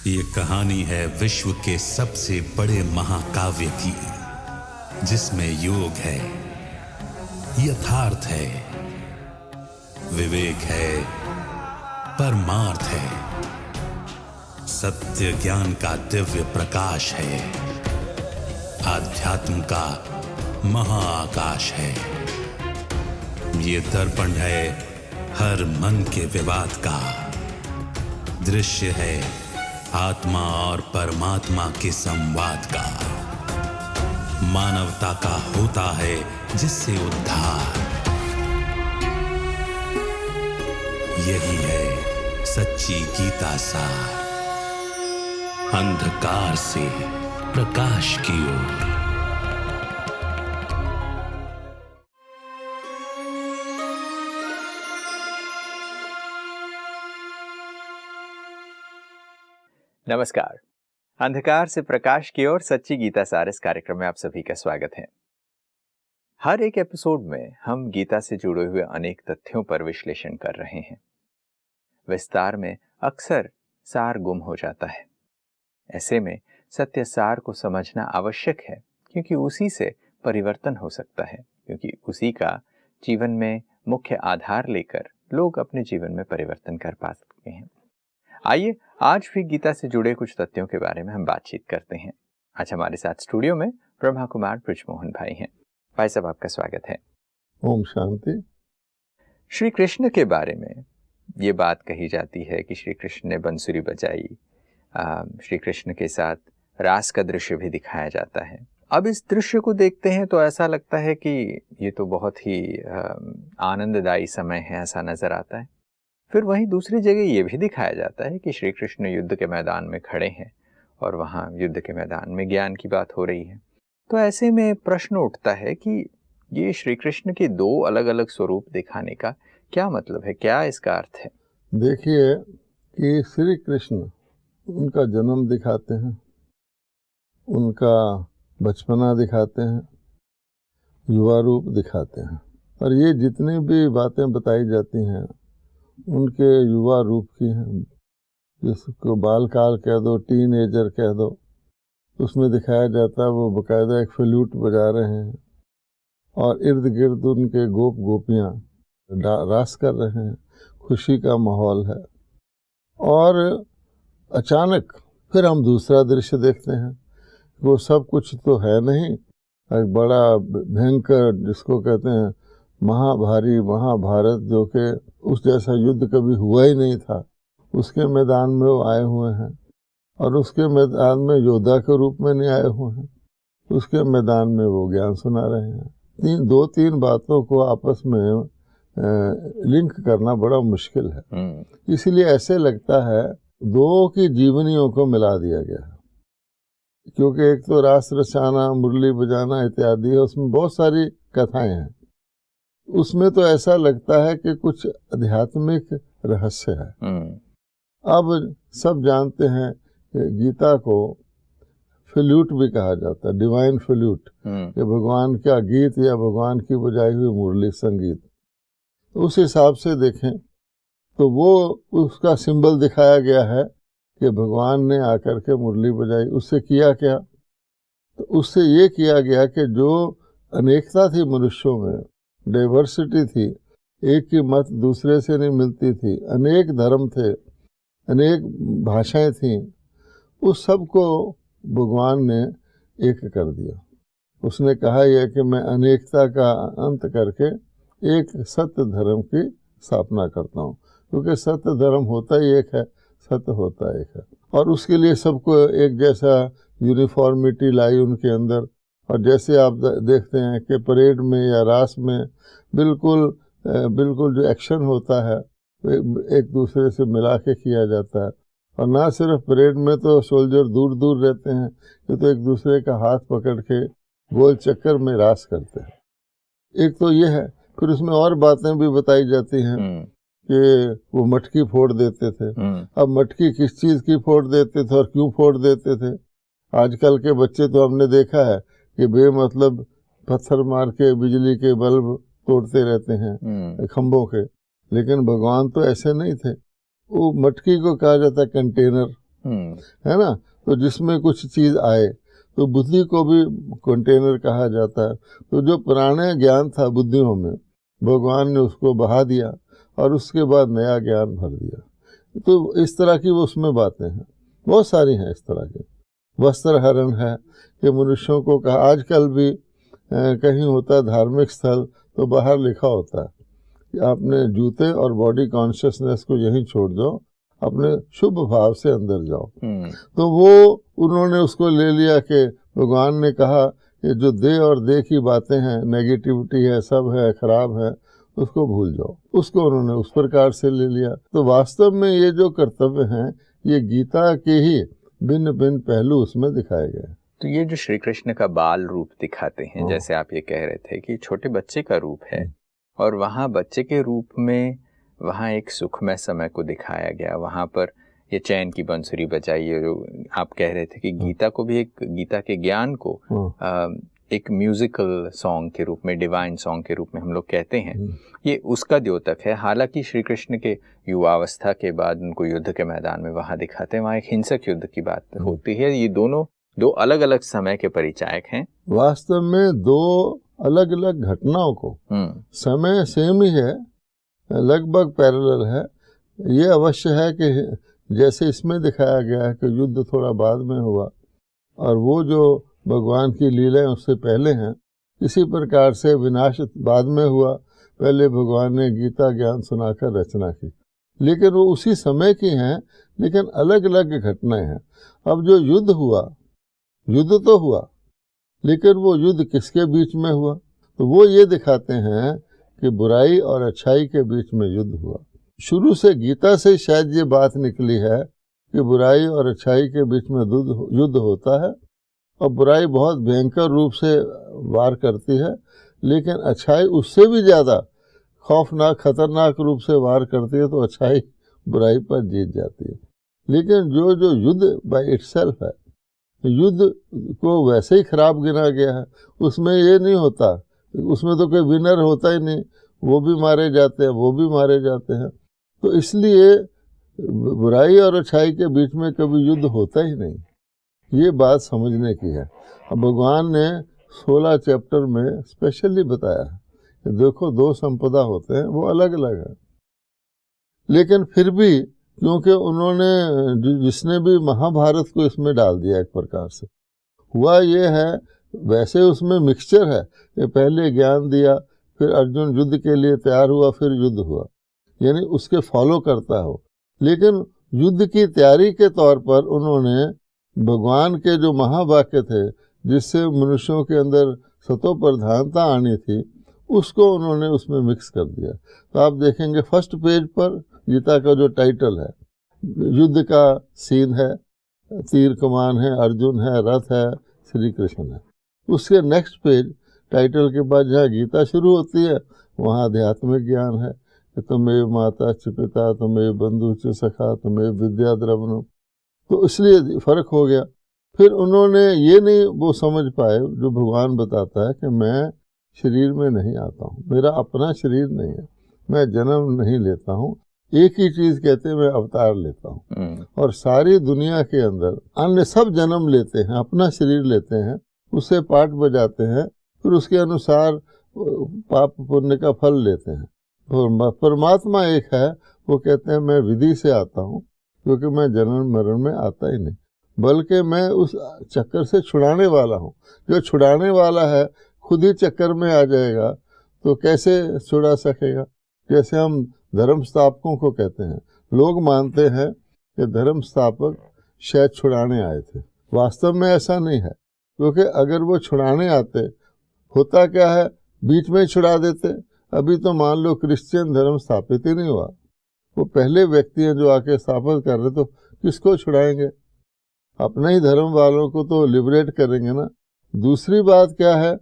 ये कहानी है विश्व के सबसे बड़े महाकाव्य की, जिसमें योग है, यथार्थ है, विवेक है, परमार्थ है, सत्य ज्ञान का दिव्य प्रकाश है, आध्यात्म का महाआकाश है। ये दर्पण है हर मन के विवाद का, दृश्य है आत्मा और परमात्मा के संवाद का, मानवता का होता है जिससे उद्धार। यही है सच्ची गीता सार, अंधकार से प्रकाश की ओर। नमस्कार। अंधकार से प्रकाश की ओर सच्ची गीता सार इस कार्यक्रम में आप सभी का स्वागत है। हर एक एपिसोड में हम गीता से जुड़े हुए अनेक तथ्यों पर विश्लेषण कर रहे हैं। विस्तार में अक्सर सार गुम हो जाता है। ऐसे में सत्य सार को समझना आवश्यक है, क्योंकि उसी से परिवर्तन हो सकता है, क्योंकि उसी का जीवन में मुख्य आधार लेकर लोग अपने जीवन में परिवर्तन कर पा सकते हैं। आइए आज भी गीता से जुड़े कुछ तथ्यों के बारे में हम बातचीत करते हैं। आज हमारे साथ स्टूडियो में ब्रह्मा कुमार बृजमोहन भाई हैं। भाई साहब, आपका स्वागत है। ओम शांति। श्री कृष्ण के बारे में ये बात कही जाती है कि श्री कृष्ण ने बंसुरी बजाई, श्री कृष्ण के साथ रास का दृश्य भी दिखाया जाता है। अब इस दृश्य को देखते हैं तो ऐसा लगता है कि ये तो बहुत ही आनंददायी समय है, ऐसा नजर आता है। फिर वहीं दूसरी जगह ये भी दिखाया जाता है कि श्री कृष्ण युद्ध के मैदान में खड़े हैं और वहाँ युद्ध के मैदान में ज्ञान की बात हो रही है। तो ऐसे में प्रश्न उठता है कि ये श्री कृष्ण के दो अलग अलग स्वरूप दिखाने का क्या मतलब है, क्या इसका अर्थ है? देखिए कि श्री कृष्ण उनका जन्म दिखाते हैं, उनका बचपना दिखाते हैं, युवा रूप दिखाते हैं, और ये जितनी भी बातें बताई जाती हैं उनके युवा रूप की हैं। जिसको बाल काल कह दो, टीन एजर कह दो, उसमें दिखाया जाता है वो बाकायदा एक फ्लूट बजा रहे हैं और इर्द गिर्द उनके गोप गोपियाँ रास कर रहे हैं, खुशी का माहौल है। और अचानक फिर हम दूसरा दृश्य देखते हैं, वो सब कुछ तो है नहीं, एक बड़ा भयंकर जिसको कहते हैं महाभारी महाभारत, जो कि उस जैसा युद्ध कभी हुआ ही नहीं था, उसके मैदान में वो आए हुए हैं। और उसके मैदान में योद्धा के रूप में नहीं आए हुए हैं, उसके मैदान में वो ज्ञान सुना रहे हैं। दो तीन बातों को आपस में लिंक करना बड़ा मुश्किल है। इसीलिए ऐसे लगता है दो की जीवनियों को मिला दिया गया है, क्योंकि एक तो रास रचाना, मुरली बजाना इत्यादि है, उसमें बहुत सारी कथाएं हैं। उसमें तो ऐसा लगता है कि कुछ आध्यात्मिक रहस्य है। अब सब जानते हैं कि गीता को फ्लूट भी कहा जाता है, डिवाइन फ्लूट, कि भगवान का गीत या भगवान की बजाई हुई मुरली संगीत। उस हिसाब से देखें तो वो उसका सिंबल दिखाया गया है कि भगवान ने आकर के मुरली बजाई। उससे किया क्या? तो उससे ये किया गया कि जो अनेकता थी मनुष्यों में, डाइवर्सिटी थी, एक की मत दूसरे से नहीं मिलती थी, अनेक धर्म थे, अनेक भाषाएं थीं, उस सब को भगवान ने एक कर दिया। उसने कहा यह कि मैं अनेकता का अंत करके एक सत्य धर्म की स्थापना करता हूँ, क्योंकि सत्य धर्म होता ही एक है, सत्य होता एक है। और उसके लिए सबको एक जैसा यूनिफॉर्मिटी लाई उनके अंदर। और जैसे आप देखते हैं कि परेड में या रास में बिल्कुल जो एक्शन होता है एक दूसरे से मिला के किया जाता है। और ना सिर्फ परेड में तो सोल्जर दूर दूर रहते हैं, ये तो एक दूसरे का हाथ पकड़ के गोल चक्कर में रास करते हैं। एक तो ये है। फिर उसमें और बातें भी बताई जाती हैं कि वो मटकी फोड़ देते थे। अब मटकी किस चीज़ की फोड़ देते थे और क्यों फोड़ देते थे? आजकल के बच्चे तो हमने देखा है कि बेमतलब पत्थर मार के बिजली के बल्ब तोड़ते रहते हैं खंभों के, लेकिन भगवान तो ऐसे नहीं थे। वो मटकी को कहा जाता है कंटेनर, है ना। तो जिसमें कुछ चीज आए, तो बुद्धि को भी कंटेनर कहा जाता है। तो जो पुराने ज्ञान था बुद्धियों में, भगवान ने उसको बहा दिया और उसके बाद नया ज्ञान भर दिया। तो इस तरह की वो उसमें बातें हैं, बहुत सारी हैं इस तरह की। वस्त्र हरण है कि मनुष्यों को कहा, आजकल भी कहीं होता है धार्मिक स्थल तो बाहर लिखा होता है कि आपने जूते और बॉडी कॉन्शियसनेस को यहीं छोड़ दो, अपने शुभ भाव से अंदर जाओ। तो वो उन्होंने उसको ले लिया कि भगवान ने कहा कि जो दे और दे की बातें हैं, नेगेटिविटी है, सब है, खराब है, उसको भूल जाओ। उसको उन्होंने उस प्रकार से ले लिया। तो वास्तव में ये जो कर्तव्य हैं, ये गीता के ही भिन्न भिन्न पहलू उसमें दिखाए गए। तो ये जो श्री कृष्ण का बाल रूप दिखाते हैं, जैसे आप ये कह रहे थे कि छोटे बच्चे का रूप है, और वहाँ बच्चे के रूप में वहाँ एक सुखमय समय को दिखाया गया। वहाँ पर ये चैन की बंसुरी बजाई, जो आप कह रहे थे कि गीता को भी, एक गीता के ज्ञान को एक म्यूजिकल सॉन्ग के रूप में, डिवाइन सॉन्ग के रूप में हम लोग कहते हैं, ये उसका द्योतक है। हालांकि श्री कृष्ण के युवावस्था के बाद उनको युद्ध के मैदान में वहाँ दिखाते हैं, वहाँ एक हिंसक युद्ध की बात होती है। ये दोनों दो अलग अलग समय के परिचायक हैं। वास्तव में दो अलग अलग घटनाओं को, समय सेम ही है, लगभग पैरेलल है। ये अवश्य है कि जैसे इसमें दिखाया गया है कि युद्ध थोड़ा बाद में हुआ और वो जो भगवान की लीलाएं उससे पहले हैं, इसी प्रकार से विनाश बाद में हुआ। पहले भगवान ने गीता ज्ञान सुनाकर रचना की, लेकिन वो उसी समय की हैं, लेकिन अलग अलग घटनाएं हैं। अब जो युद्ध हुआ, युद्ध तो हुआ, लेकिन वो युद्ध किसके बीच में हुआ? तो वो ये दिखाते हैं कि बुराई और अच्छाई के बीच में युद्ध हुआ। शुरू से गीता से शायद ये बात निकली है कि बुराई और अच्छाई के बीच में युद्ध होता है, और बुराई बहुत भयंकर रूप से वार करती है, लेकिन अच्छाई उससे भी ज़्यादा खौफनाक, खतरनाक रूप से वार करती है। तो अच्छाई बुराई पर जीत जाती है। लेकिन जो युद्ध बाय इटसेल्फ है, युद्ध को वैसे ही खराब गिना गया है। उसमें ये नहीं होता, उसमें तो कोई विनर होता ही नहीं, वो भी मारे जाते हैं, वो भी मारे जाते हैं। तो इसलिए बुराई और अच्छाई के बीच में कभी युद्ध होता ही नहीं। ये बात समझने की है। अब भगवान ने 16 चैप्टर में स्पेशली बताया है कि देखो, दो संपदा होते हैं, वो अलग अलग है। लेकिन फिर भी क्योंकि उन्होंने जिसने भी महाभारत को इसमें डाल दिया, एक प्रकार से हुआ ये है, वैसे उसमें मिक्सचर है कि पहले ज्ञान दिया, फिर अर्जुन युद्ध के लिए तैयार हुआ, फिर युद्ध हुआ, यानी उसके फॉलो करता हो। लेकिन युद्ध की तैयारी के तौर पर उन्होंने भगवान के जो महावाक्य थे, जिससे मनुष्यों के अंदर सतो प्रधानता आनी थी, उसको उन्होंने उसमें मिक्स कर दिया। तो आप देखेंगे फर्स्ट पेज पर गीता का जो टाइटल है, युद्ध का सीन है, तीर कमान है, अर्जुन है, रथ है, श्री कृष्ण है। उसके नेक्स्ट पेज टाइटल के बाद जहाँ गीता शुरू होती है, वहाँ आध्यात्मिक ज्ञान है कि तुम्हें माता च पिता, तुम्हें बंधु च सखा, तुम्हें विद्या द्रवणम। तो इसलिए फर्क हो गया। फिर उन्होंने ये नहीं वो समझ पाए, जो भगवान बताता है कि मैं शरीर में नहीं आता हूँ, मेरा अपना शरीर नहीं है, मैं जन्म नहीं लेता हूँ। एक ही चीज कहते हैं, मैं अवतार लेता हूँ। और सारी दुनिया के अंदर अन्य सब जन्म लेते हैं, अपना शरीर लेते हैं, उससे पाठ बजाते हैं, फिर उसके अनुसार पाप पुण्य का फल लेते हैं। और परमात्मा एक है, वो कहते हैं मैं विधि से आता हूँ, क्योंकि मैं जन्म मरण में आता ही नहीं, बल्कि मैं उस चक्कर से छुड़ाने वाला हूँ। जो छुड़ाने वाला है खुद ही चक्कर में आ जाएगा, तो कैसे छुड़ा सकेगा? जैसे हम धर्म स्थापकों को कहते हैं, लोग मानते हैं कि धर्म स्थापक शायद छुड़ाने आए थे। वास्तव में ऐसा नहीं है, क्योंकि अगर वो छुड़ाने आते, होता क्या है, बीच में छुड़ा देते। अभी तो मान लो क्रिश्चियन धर्म स्थापित ही नहीं हुआ, वो पहले व्यक्ति हैं जो आके स्थापित कर रहे, तो किसको छुड़ाएंगे? अपने ही धर्म वालों को तो लिबरेट करेंगे ना। दूसरी बात क्या है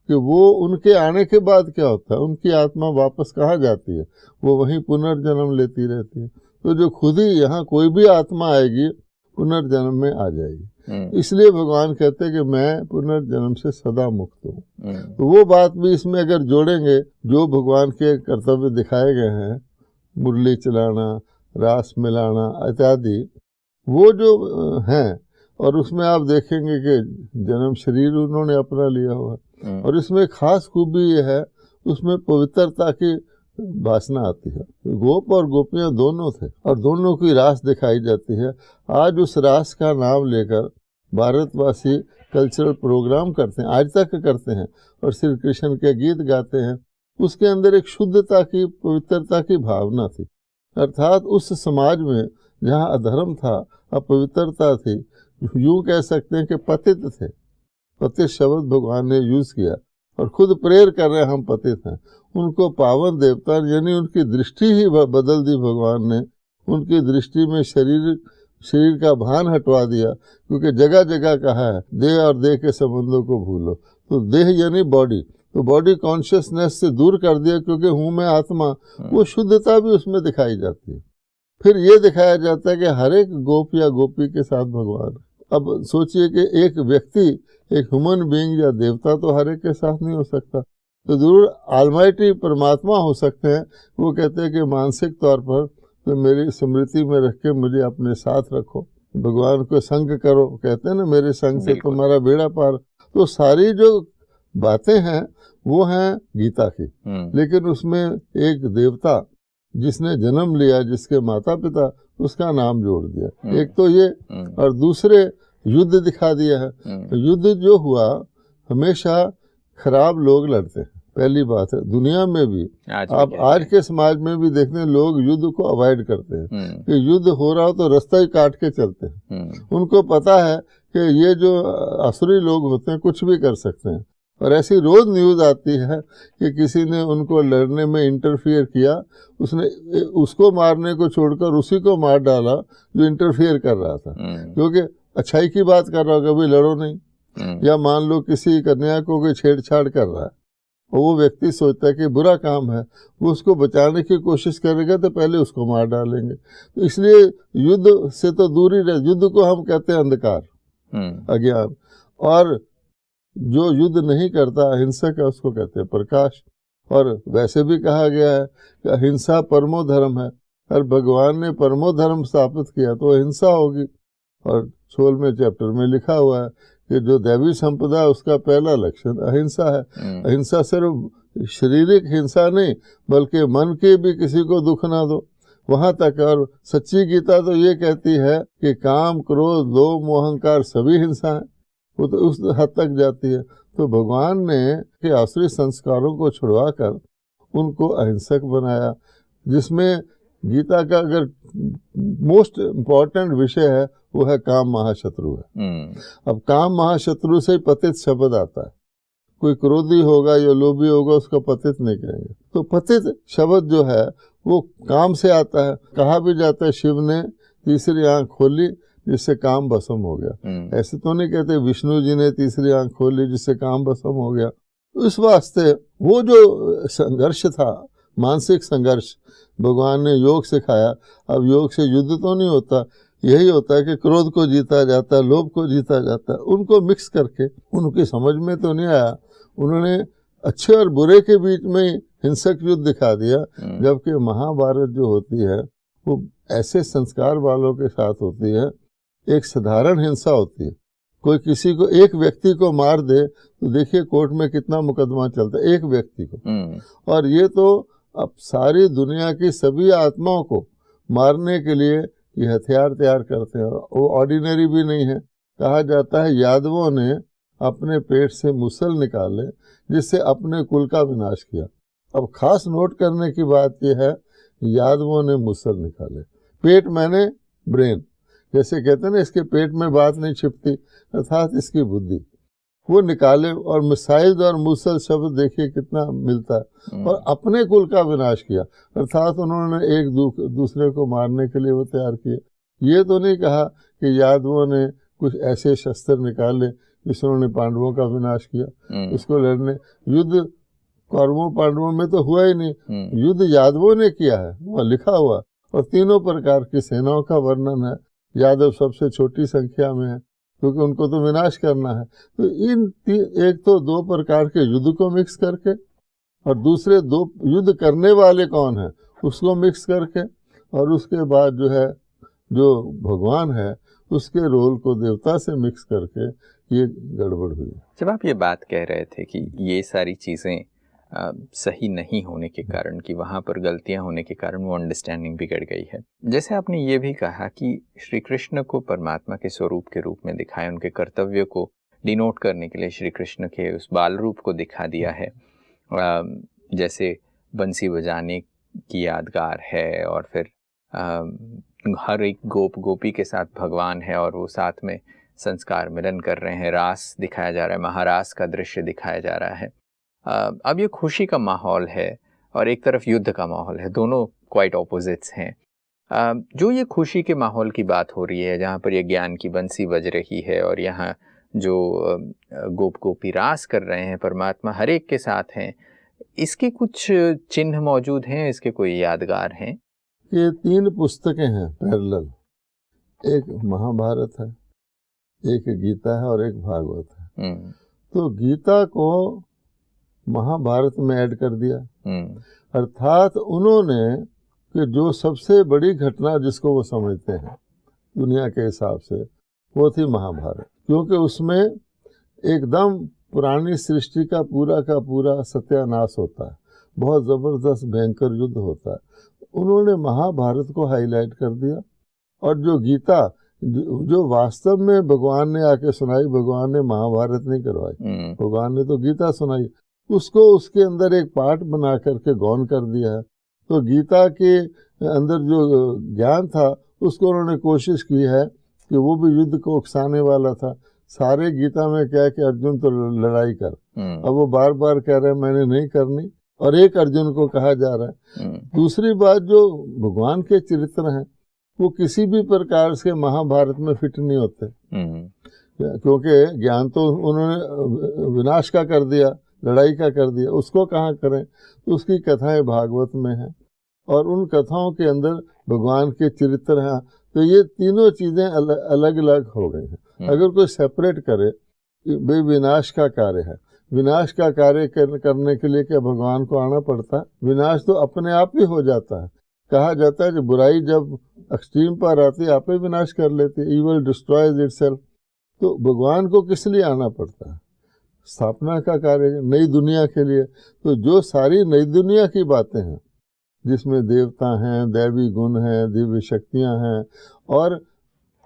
कि वो उनके आने के बाद क्या होता है, उनकी आत्मा वापस कहाँ जाती है? वो वहीं पुनर्जन्म लेती रहती है। तो जो खुद ही यहाँ कोई भी आत्मा आएगी, पुनर्जन्म में आ जाएगी। इसलिए भगवान कहते हैं कि मैं पुनर्जन्म से सदा मुक्त हूँ। तो वो बात भी इसमें अगर जोड़ेंगे, जो भगवान के कर्तव्य दिखाए गए हैं, मुरली चलाना, रास मिलाना इत्यादि, वो जो हैं, और उसमें आप देखेंगे कि जन्म शरीर उन्होंने अपना लिया हुआ है। और इसमें खास खूबी ये है, उसमें पवित्रता की वासना आती है। गोप और गोपियां दोनों थे और दोनों की रास दिखाई जाती है। आज उस रास का नाम लेकर भारतवासी कल्चरल प्रोग्राम करते हैं, आज तक करते हैं, और श्री कृष्ण के गीत गाते हैं। उसके अंदर एक शुद्धता की, पवित्रता की भावना थी। अर्थात उस समाज में जहाँ अधर्म था, अपवित्रता थी, यूं कह सकते हैं कि पतित थे। पतित शब्द भगवान ने यूज किया और खुद प्रेयर कर रहे हैं, हम पतित हैं। उनको पावन देवता, यानी उनकी दृष्टि ही बदल दी भगवान ने। उनकी दृष्टि में शरीर का भान हटवा दिया, क्योंकि जगह जगह कहा है देह और देह के संबंधों को भूलो। तो देह यानी बॉडी, तो बॉडी कॉन्शियसनेस से दूर कर दिया, क्योंकि हूँ मैं आत्मा। वो शुद्धता भी उसमें दिखाई जाती है। फिर ये दिखाया जाता है कि हर एक गोप या गोपी के साथ भगवान। अब सोचिए कि एक व्यक्ति, एक ह्यूमन बीइंग या देवता तो हर एक के साथ नहीं हो सकता, तो जरूर ऑलमाइटी परमात्मा हो सकते हैं। वो कहते हैं कि मानसिक तौर पर तो मेरी स्मृति में रख के मुझे अपने साथ रखो, भगवान को संग करो। कहते हैं ना, मेरे संग से तुम्हारा बेड़ा पार। तो सारी जो बातें हैं वो हैं गीता की। लेकिन उसमें एक देवता जिसने जन्म लिया, जिसके माता पिता, उसका नाम जोड़ दिया। एक तो ये, और दूसरे युद्ध दिखा दिया है। युद्ध जो हुआ, हमेशा खराब लोग लड़ते हैं, पहली बात है। दुनिया में भी आप आज के समाज में भी देखते हैं, लोग युद्ध को अवॉइड करते हैं कि युद्ध हो रहा हो तो रास्ता ही काट के चलते हैं। उनको पता है कि ये जो असुरी लोग होते हैं कुछ भी कर सकते हैं। और ऐसी रोज न्यूज आती है कि किसी ने उनको लड़ने में इंटरफियर किया, उसने उसको मारने को छोड़कर उसी को मार डाला जो इंटरफियर कर रहा था, क्योंकि अच्छाई की बात कर रहा होगा, भाई लड़ो नहीं। या मान लो किसी कन्या को कोई छेड़छाड़ कर रहा है और वो व्यक्ति सोचता है कि बुरा काम है, वो उसको बचाने की कोशिश करेगा तो पहले उसको मार डालेंगे। तो इसलिए युद्ध से तो दूरी रहे। युद्ध को हम कहते हैं अंधकार, अज्ञान। और जो युद्ध नहीं करता, अहिंसक है, उसको कहते हैं प्रकाश। और वैसे भी कहा गया है कि अहिंसा परमो धर्म है, और भगवान ने परमो धर्म स्थापित किया तो अहिंसा होगी। और 16वें चैप्टर में लिखा हुआ है कि जो दैवी संपदा है उसका पहला लक्षण अहिंसा है। अहिंसा सिर्फ शारीरिक हिंसा नहीं, बल्कि मन के भी किसी को दुख ना दो, वहां तक। और सच्ची गीता तो ये कहती है कि काम, क्रोध, लोभ, मोह, अहंकार सभी हिंसा है। वो तो उस हद तक जाती है। तो भगवान ने के आसुरी संस्कारों को छुड़वाकर उनको अहिंसक बनाया, जिसमें गीता का अगर मोस्ट इम्पॉर्टेंट विषय है वो है काम महाशत्रु है। अब काम महाशत्रु से ही पतित शब्द आता है। कोई क्रोधी होगा या लोभी होगा उसको पतित नहीं कहेंगे। तो पतित शब्द जो है वो काम से आता है। कहा भी जाता है शिव ने तीसरी आंख खोली जिससे काम भस्म हो गया। ऐसे तो नहीं कहते विष्णु जी ने तीसरी आंख खोली जिससे काम भस्म हो गया। इस वास्ते वो जो संघर्ष था, मानसिक संघर्ष, भगवान ने योग सिखाया। अब योग से युद्ध तो नहीं होता, यही होता है कि क्रोध को जीता जाता है, लोभ को जीता जाता है। उनको मिक्स करके उनकी समझ में तो नहीं आया, उन्होंने अच्छे और बुरे के बीच में हिंसक युद्ध दिखा दिया। जबकि महाभारत जो होती है वो ऐसे संस्कार वालों के साथ होती है, एक साधारण हिंसा होती है। कोई किसी को, एक व्यक्ति को मार दे तो देखिए कोर्ट में कितना मुकदमा चलता है एक व्यक्ति को। और ये तो अब सारी दुनिया की सभी आत्माओं को मारने के लिए ये हथियार तैयार करते हैं। वो ऑर्डिनरी भी नहीं है। कहा जाता है यादवों ने अपने पेट से मुसल निकाले जिससे अपने कुल का विनाश किया। अब खास नोट करने की बात यह है, यादवों ने मुसल निकाले। पेट मैंने ब्रेन, जैसे कहते हैं ना इसके पेट में बात नहीं छिपती, अर्थात इसकी बुद्धि, वो निकाले। और मिसाइल और मुसल शब्द देखिए कितना मिलता है। और अपने कुल का विनाश किया, अर्थात उन्होंने एक दूसरे को मारने के लिए वो तैयार किए। ये तो नहीं कहा कि यादवों ने कुछ ऐसे शस्त्र निकाले जिसने पांडवों का विनाश किया। इसको लड़ने, युद्ध कौरवों पांडवों में तो हुआ ही नहीं, युद्ध यादवों ने किया है, वहाँ लिखा हुआ। और तीनों प्रकार की सेनाओं का वर्णन है। यादव सबसे छोटी संख्या में है क्योंकि उनको तो विनाश करना है। तो इन एक तो दो प्रकार के युद्ध को मिक्स करके, और दूसरे दो युद्ध करने वाले कौन है उसको मिक्स करके, और उसके बाद जो है जो भगवान है उसके रोल को देवता से मिक्स करके ये गड़बड़ हुई। जब आप ये बात कह रहे थे कि ये सारी चीज़ें सही नहीं होने के कारण, कि वहाँ पर गलतियाँ होने के कारण वो अंडरस्टैंडिंग बिगड़ गई है, जैसे आपने ये भी कहा कि श्री कृष्ण को परमात्मा के स्वरूप के रूप में दिखाया, उनके कर्तव्य को डिनोट करने के लिए श्री कृष्ण के उस बाल रूप को दिखा दिया है, जैसे बंसी बजाने की यादगार है, और फिर हर एक गोपी के साथ भगवान है और वो साथ में संस्कार मिलन कर रहे हैं, रास दिखाया जा रहा है, महारास का दृश्य दिखाया जा रहा है। अब ये खुशी का माहौल है और एक तरफ युद्ध का माहौल है, दोनों क्वाइट ऑपोजिट्स हैं। जो ये खुशी के माहौल की बात हो रही है, जहाँ पर ये ज्ञान की बंसी बज रही है और यहाँ जो गोपी रास कर रहे हैं, परमात्मा हर एक के साथ हैं, इसके कुछ चिन्ह मौजूद हैं, इसके कोई यादगार हैं? ये 3 पुस्तकें हैं पैरेलल, एक महाभारत है, एक गीता है और एक भागवत है। तो गीता को महाभारत में ऐड कर दिया, अर्थात उन्होंने कि जो सबसे बड़ी घटना जिसको वो समझते हैं दुनिया के हिसाब से, वो थी महाभारत, क्योंकि उसमें एकदम पुरानी सृष्टि का पूरा सत्यानाश होता है, बहुत ज़बरदस्त भयंकर युद्ध होता है। उन्होंने महाभारत को हाईलाइट कर दिया, और जो गीता जो वास्तव में भगवान ने आके सुनाई, भगवान ने महाभारत नहीं करवाई, भगवान ने तो गीता सुनाई, उसको उसके अंदर एक पार्ट बना करके गौन कर दिया है। तो गीता के अंदर जो ज्ञान था उसको उन्होंने कोशिश की है कि वो भी युद्ध को उकसाने वाला था। सारे गीता में क्या है कि अर्जुन तो लड़ाई कर, अब वो बार बार कह रहे हैं मैंने नहीं करनी, और एक अर्जुन को कहा जा रहा है। दूसरी बात, जो भगवान के चरित्र हैं वो किसी भी प्रकार से महाभारत में फिट नहीं होते, क्योंकि ज्ञान तो उन्होंने विनाश का कर दिया, लड़ाई का कर दिया, उसको कहाँ करें। तो उसकी कथाएं भागवत में हैं, और उन कथाओं के अंदर भगवान के चरित्र हैं। तो ये तीनों चीज़ें अलग अलग हो गई हैं। अगर कोई सेपरेट करे, भाई विनाश का कार्य है, विनाश का कार्य करने के लिए क्या भगवान को आना पड़ता है? विनाश तो अपने आप ही हो जाता है। कहा जाता है कि बुराई जब एक्सट्रीम पर आती है आप ही विनाश कर लेती है, ईवल डिस्ट्रॉयज इटसेल्फ। तो भगवान को किस लिए आना पड़ता है? स्थापना का कार्य, नई दुनिया के लिए। तो जो सारी नई दुनिया की बातें हैं, जिसमें देवता हैं, दैवी गुण हैं, दिव्य शक्तियां हैं, और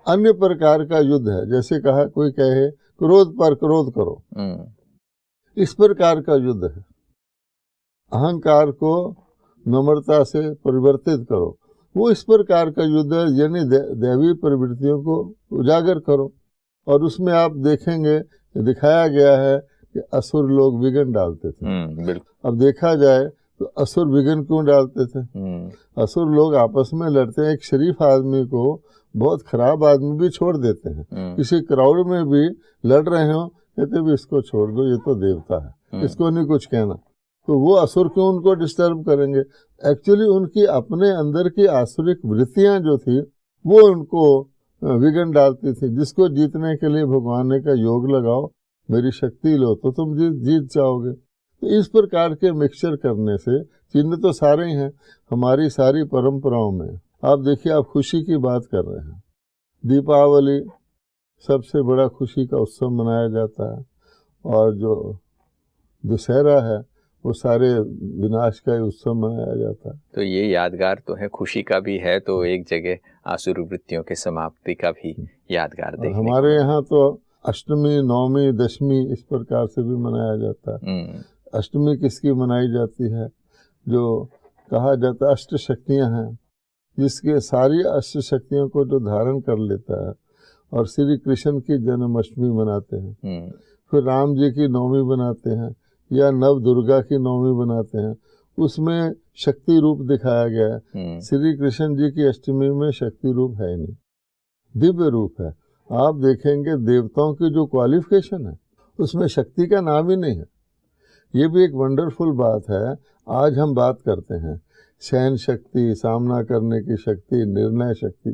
अन्य प्रकार का युद्ध है, जैसे कहा कोई कहे क्रोध पर क्रोध करो, इस प्रकार का युद्ध है। अहंकार को नम्रता से परिवर्तित करो, वो इस प्रकार का युद्ध है, यानी दैवी प्रवृत्तियों को उजागर करो। और उसमें आप देखेंगे दिखाया गया है कि असुर लोग विघ्न डालते थे। अब देखा जाए तो असुर विघ्न क्यों डालते थे? असुर लोग आपस में लड़ते हैं, एक शरीफ आदमी को बहुत खराब आदमी भी छोड़ देते हैं। किसी क्राउड में भी लड़ रहे हो, कहते भी इसको छोड़ दो, ये तो देवता है, इसको नहीं कुछ कहना। तो वो असुर क्यों उनको डिस्टर्ब करेंगे? एक्चुअली उनकी अपने अंदर की आसुरिक वृत्तियां जो थी वो उनको विघ्न डालती थी, जिसको जीतने के लिए भगवान ने कहा योग लगाओ, मेरी शक्ति लो तो तुम जीत जाओगे। तो इस प्रकार के मिक्सचर करने से, चिन्ह तो सारे ही हैं हमारी सारी परंपराओं में। आप देखिए, आप खुशी की बात कर रहे हैं, दीपावली सबसे बड़ा खुशी का उत्सव मनाया जाता है, और जो दशहरा है वो सारे विनाश का ही उत्सव मनाया जाता है। तो ये यादगार तो है, खुशी का भी है, तो एक जगह आसुर वृत्तियों के समाप्ति का भी यादगार देखने हमारे यहाँ तो अष्टमी, नवमी, दशमी इस प्रकार से भी मनाया जाता है। अष्टमी किसकी मनाई जाती है? जो कहा जाता है अष्ट शक्तियाँ हैं, जिसके सारी अष्ट शक्तियों को जो धारण कर लेता है, और श्री कृष्ण की जन्माष्टमी मनाते हैं, फिर राम जी की नवमी बनाते हैं, या नव दुर्गा की नवमी बनाते हैं, उसमें शक्ति रूप दिखाया गया है। श्री कृष्ण जी की अष्टमी में शक्ति रूप है नहीं, दिव्य रूप है। आप देखेंगे देवताओं की जो क्वालिफिकेशन है उसमें शक्ति का नाम ही नहीं है। ये भी एक वंडरफुल बात है। आज हम बात करते हैं सहन शक्ति, सामना करने की शक्ति, निर्णय शक्ति।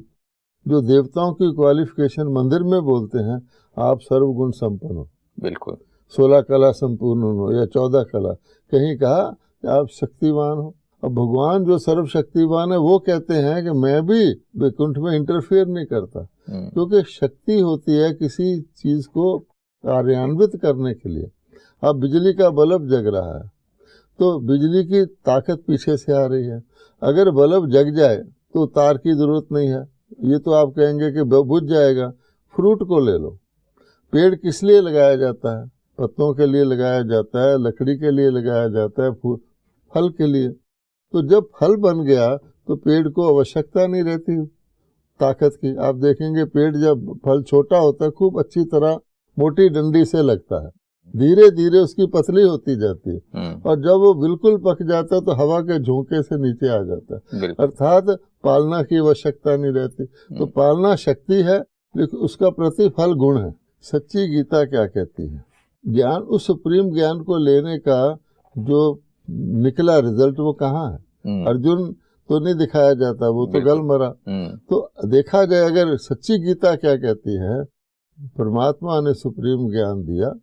जो देवताओं की क्वालिफिकेशन मंदिर में बोलते हैं, आप सर्वगुण संपन्न हो, बिल्कुल 16 कला संपूर्ण हो या 14 कला, कहीं कहा कि आप शक्तिवान हो। अब भगवान जो सर्वशक्तिवान है वो कहते हैं कि मैं भी वैकुंठ में इंटरफेयर नहीं करता, क्योंकि शक्ति होती है किसी चीज को कार्यान्वित करने के लिए। अब बिजली का बल्ब जग रहा है तो बिजली की ताकत पीछे से आ रही है, अगर बल्ब जग जाए तो तार की जरूरत नहीं है, ये तो आप कहेंगे कि बुझ जाएगा। फ्रूट को ले लो, पेड़ किस लिए लगाया जाता है? पत्तों के लिए लगाया जाता है, लकड़ी के लिए लगाया जाता है, फल के लिए। तो जब फल बन गया तो पेड़ को आवश्यकता नहीं रहती ताकत की। आप देखेंगे पेड़ जब फल छोटा होता है खूब अच्छी तरह मोटी डंडी से लगता है, धीरे धीरे उसकी पतली होती जाती है, और जब वो बिल्कुल पक जाता है तो हवा के झोंके से नीचे आ जाता है। अर्थात पालना की आवश्यकता नहीं रहती। तो पालना शक्ति है, लेकिन उसका प्रतिफल गुण है। सच्ची गीता क्या कहती है? ज्ञान, उस सुप्रीम ज्ञान को लेने का जो निकला रिजल्ट वो कहाँ है? अर्जुन तो नहीं दिखाया जाता, वो तो गल मरा। तो देखा जाए अगर सच्ची गीता क्या कहती है, परमात्मा ने सुप्रीम ज्ञान दिया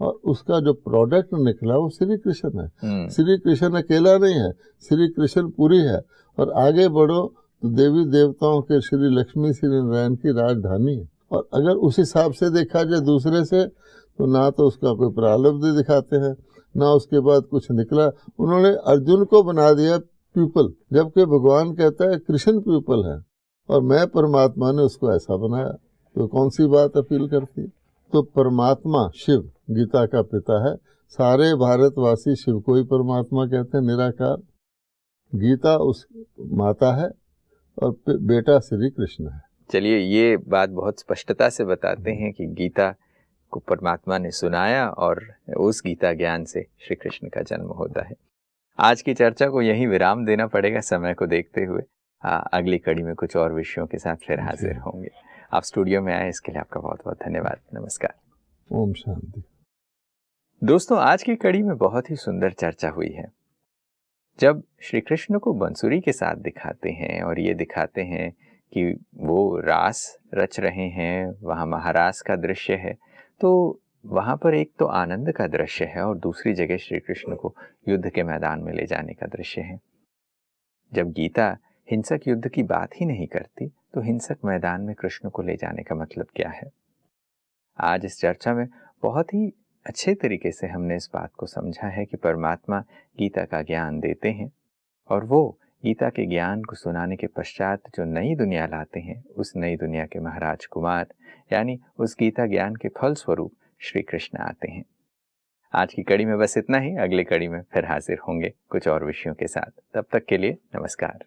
और उसका जो प्रोडक्ट निकला वो श्री कृष्ण है। श्री कृष्ण अकेला नहीं है, श्री कृष्ण पूरी है। और आगे बढ़ो तो देवी देवताओं के श्री लक्ष्मी श्री नारायण की राजधानी है। और अगर उस हिसाब से देखा जाए दूसरे से, तो ना तो उसका कोई प्रारब्ध दिखाते हैं, ना उसके बाद कुछ निकला। उन्होंने अर्जुन को बना दिया पीपल, जबकि भगवान कहता है कृष्ण पीपल है, और मैं परमात्मा ने उसको ऐसा बनाया। तो कौन सी बात अपील करती? तो परमात्मा शिव गीता का पिता है। सारे भारतवासी शिव को ही परमात्मा कहते हैं, निराकार। गीता उस माता है और बेटा श्री कृष्ण है। चलिए, ये बात बहुत स्पष्टता से बताते हैं कि गीता को परमात्मा ने सुनाया और उस गीता ज्ञान से श्री कृष्ण का जन्म होता है। आज की चर्चा को यहीं विराम देना पड़ेगा समय को देखते हुए। अगली कड़ी में कुछ और विषयों के साथ फिर हाजिर होंगे। आप स्टूडियो में आए इसके लिए आपका बहुत बहुत धन्यवाद। नमस्कार। ओम शांति। दोस्तों, आज की कड़ी में बहुत ही सुंदर चर्चा हुई है। जब श्री कृष्ण को बंसुरी के साथ दिखाते हैं और ये दिखाते हैं कि वो रास रच रहे हैं, वहाँ महारास का दृश्य है, तो वहाँ पर एक तो आनंद का दृश्य है और दूसरी जगह श्री कृष्ण को युद्ध के मैदान में ले जाने का दृश्य है। जब गीता हिंसक युद्ध की बात ही नहीं करती तो हिंसक मैदान में कृष्ण को ले जाने का मतलब क्या है? आज इस चर्चा में बहुत ही अच्छे तरीके से हमने इस बात को समझा है कि परमात्मा गीता का ज्ञान देते हैं और वो गीता के ज्ञान को सुनाने के पश्चात जो नई दुनिया लाते हैं, उस नई दुनिया के महाराज कुमार यानी उस गीता ज्ञान के फल स्वरूप श्री कृष्ण आते हैं। आज की कड़ी में बस इतना ही। अगली कड़ी में फिर हाजिर होंगे कुछ और विषयों के साथ। तब तक के लिए नमस्कार।